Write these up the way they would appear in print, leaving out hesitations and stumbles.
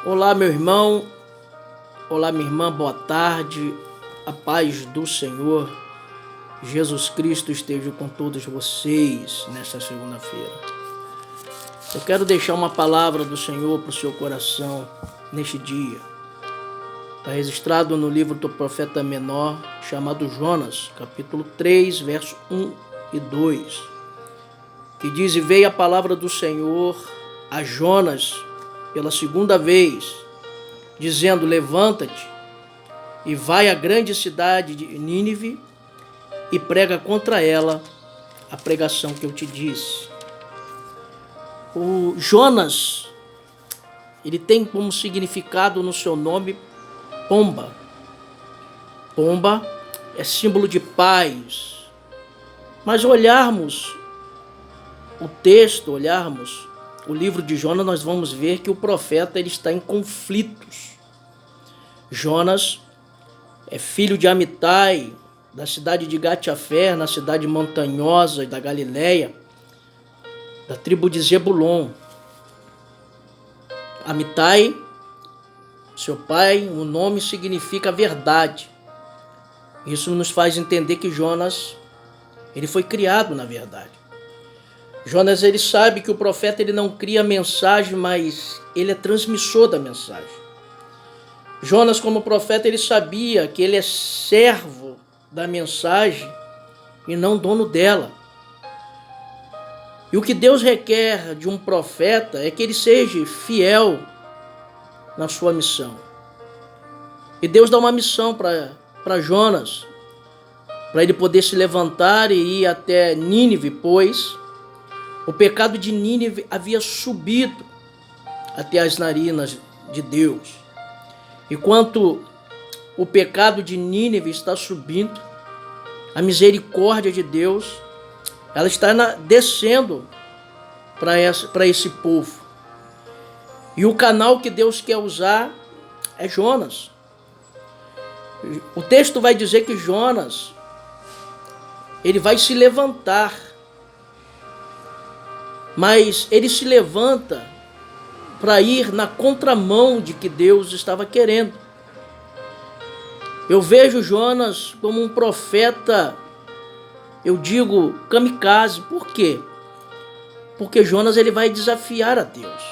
Olá, meu irmão. Olá, minha irmã. Boa tarde. A paz do Senhor Jesus Cristo esteja com todos vocês nesta segunda-feira. Eu quero deixar uma palavra do Senhor para o seu coração neste dia. Está registrado no livro do profeta menor chamado Jonas, capítulo 3, verso 1 e 2, que diz: E veio a palavra do Senhor a Jonas pela segunda vez, dizendo: Levanta-te e vai à grande cidade de Nínive e prega contra ela a pregação que eu te disse. O Jonas, ele tem como significado no seu nome pomba. Pomba é símbolo de paz. Mas olharmos o texto, olharmos o livro de Jonas, nós vamos ver que o profeta ele está em conflitos. Jonas é filho de Amitai, da cidade de Gate-Afer, na cidade montanhosa da Galileia, da tribo de Zebulon. Amitai, seu pai, o nome significa verdade. Isso nos faz entender que Jonas, ele foi criado na verdade. Jonas, ele sabe que o profeta ele não cria mensagem, mas ele é transmissor da mensagem. Jonas, como profeta, ele sabia que ele é servo da mensagem e não dono dela. E o que Deus requer de um profeta é que ele seja fiel na sua missão. E Deus dá uma missão para Jonas, para ele poder se levantar e ir até Nínive, pois o pecado de Nínive havia subido até as narinas de Deus. Enquanto o pecado de Nínive está subindo, a misericórdia de Deus ela está descendo para esse povo. E o canal que Deus quer usar é Jonas. O texto vai dizer que Jonas ele vai se levantar, mas ele se levanta para ir na contramão de que Deus estava querendo. Eu vejo Jonas como um profeta, eu digo kamikaze. Por quê? Porque Jonas ele vai desafiar a Deus.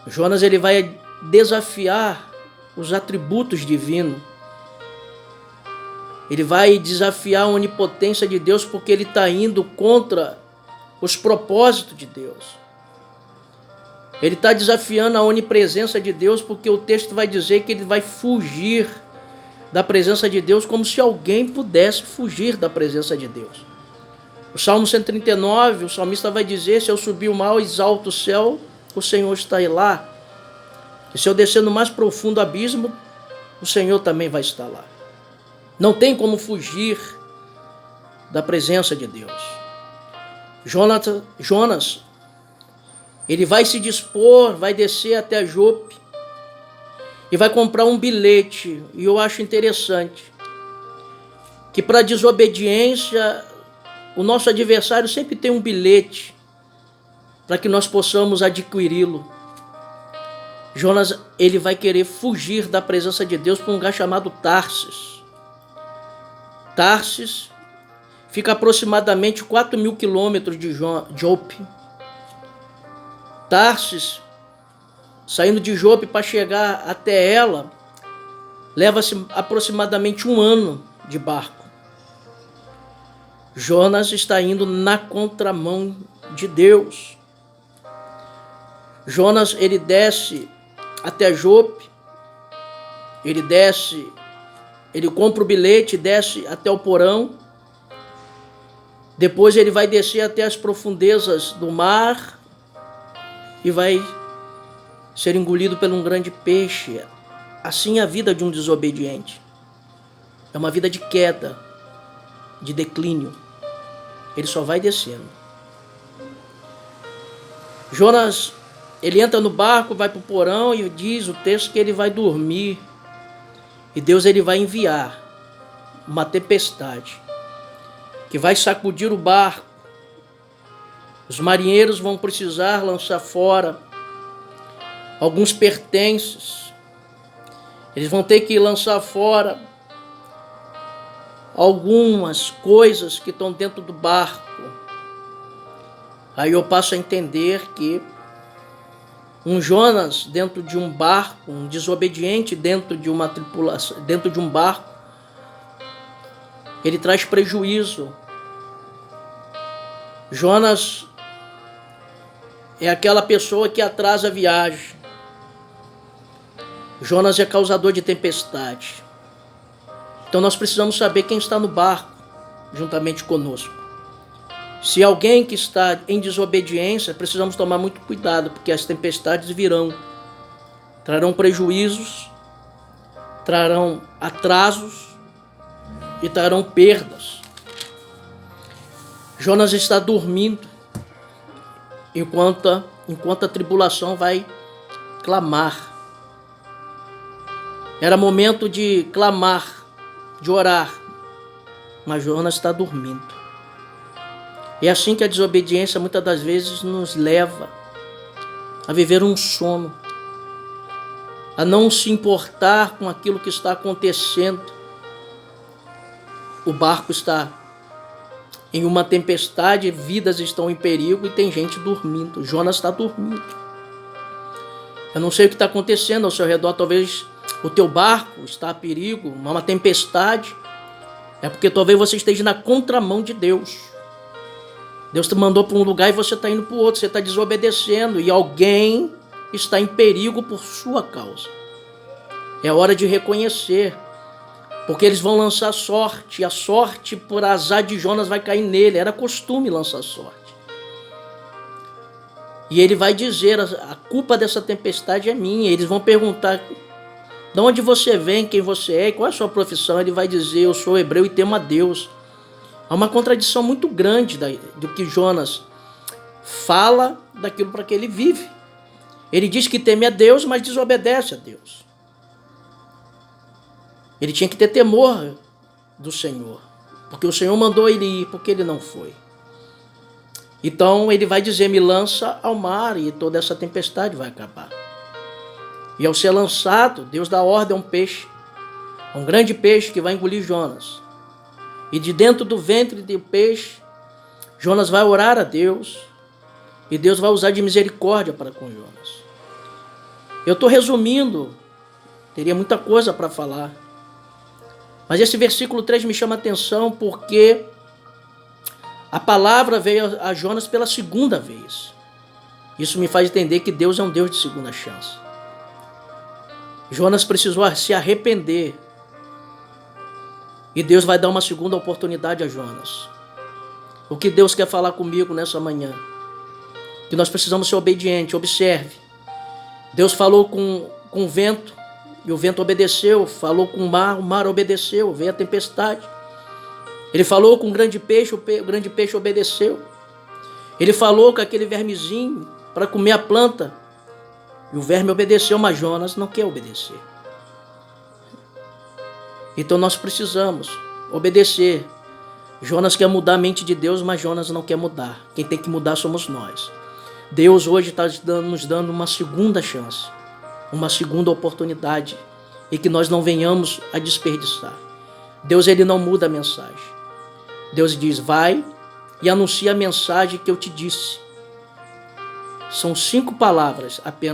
Jonas ele vai desafiar os atributos divinos. Ele vai desafiar a onipotência de Deus porque ele está indo contra os propósitos de Deus. Ele está desafiando a onipresença de Deus porque o texto vai dizer que ele vai fugir da presença de Deus como se alguém pudesse fugir da presença de Deus. O Salmo 139, o salmista vai dizer: se eu subir o mais alto céu, o Senhor está lá. E se eu descer no mais profundo abismo, o Senhor também vai estar lá. Não tem como fugir da presença de Deus. Jonas, ele vai se dispor, vai descer até Jope e vai comprar um bilhete. E eu acho interessante que para desobediência, o nosso adversário sempre tem um bilhete para que nós possamos adquiri-lo. Jonas, ele vai querer fugir da presença de Deus para um lugar chamado Tarsis. Tarsis fica aproximadamente 4.000 quilômetros de Jope. Tarsis, saindo de Jope para chegar até ela, leva-se aproximadamente 1 ano de barco. Jonas está indo na contramão de Deus. Jonas, ele desce até Jope, ele compra o bilhete, desce até o porão, depois ele vai descer até as profundezas do mar e vai ser engolido por um grande peixe. Assim é a vida de um desobediente. É uma vida de queda, de declínio. Ele só vai descendo. Jonas, ele entra no barco, vai para o porão e diz o texto que ele vai dormir. E Deus ele vai enviar uma tempestade que vai sacudir o barco. Os marinheiros vão precisar lançar fora alguns pertences. Eles vão ter que lançar fora algumas coisas que estão dentro do barco. Aí eu passo a entender que um Jonas dentro de um barco, um desobediente dentro de uma tripulação, dentro de um barco, ele traz prejuízo. Jonas é aquela pessoa que atrasa a viagem. Jonas é causador de tempestade. Então nós precisamos saber quem está no barco juntamente conosco. Se alguém que está em desobediência, precisamos tomar muito cuidado, porque as tempestades virão. Trarão prejuízos, trarão atrasos e trarão perdas. Jonas está dormindo enquanto a tribulação vai clamar. Era momento de clamar, de orar, mas Jonas está dormindo. É assim que a desobediência muitas das vezes nos leva a viver um sono, a não se importar com aquilo que está acontecendo. O barco está em uma tempestade, vidas estão em perigo e tem gente dormindo. Jonas está dormindo. Eu não sei o que está acontecendo ao seu redor, talvez o teu barco está a perigo, uma tempestade. É porque talvez você esteja na contramão de Deus. Deus te mandou para um lugar e você está indo para o outro, você está desobedecendo e alguém está em perigo por sua causa. É hora de reconhecer, porque eles vão lançar sorte, e a sorte por azar de Jonas vai cair nele, era costume lançar sorte. E ele vai dizer, a culpa dessa tempestade é minha. Eles vão perguntar, de onde você vem, quem você é, qual é a sua profissão? Ele vai dizer, eu sou hebreu e temo a Deus. Há uma contradição muito grande do que Jonas fala daquilo para que ele vive. Ele diz que teme a Deus, mas desobedece a Deus. Ele tinha que ter temor do Senhor, porque o Senhor mandou ele ir, porque ele não foi. Então ele vai dizer, me lança ao mar e toda essa tempestade vai acabar. E ao ser lançado, Deus dá ordem a um peixe, a um grande peixe que vai engolir Jonas. E de dentro do ventre do peixe, Jonas vai orar a Deus. E Deus vai usar de misericórdia para com Jonas. Eu estou resumindo. Teria muita coisa para falar. Mas esse versículo 3 me chama a atenção porque a palavra veio a Jonas pela segunda vez. Isso me faz entender que Deus é um Deus de segunda chance. Jonas precisou se arrepender. E Deus vai dar uma segunda oportunidade a Jonas. O que Deus quer falar comigo nessa manhã? Que nós precisamos ser obedientes. Observe. Deus falou com o vento, e o vento obedeceu. Falou com o mar obedeceu. Veio a tempestade. Ele falou com o grande peixe obedeceu. Ele falou com aquele vermezinho para comer a planta. E o verme obedeceu, mas Jonas não quer obedecer. Então nós precisamos obedecer. Jonas quer mudar a mente de Deus, mas Jonas não quer mudar. Quem tem que mudar somos nós. Deus hoje está nos dando uma segunda chance, uma segunda oportunidade, e que nós não venhamos a desperdiçar. Deus, ele não muda a mensagem. Deus diz, vai e anuncia a mensagem que eu te disse. São 5 palavras apenas.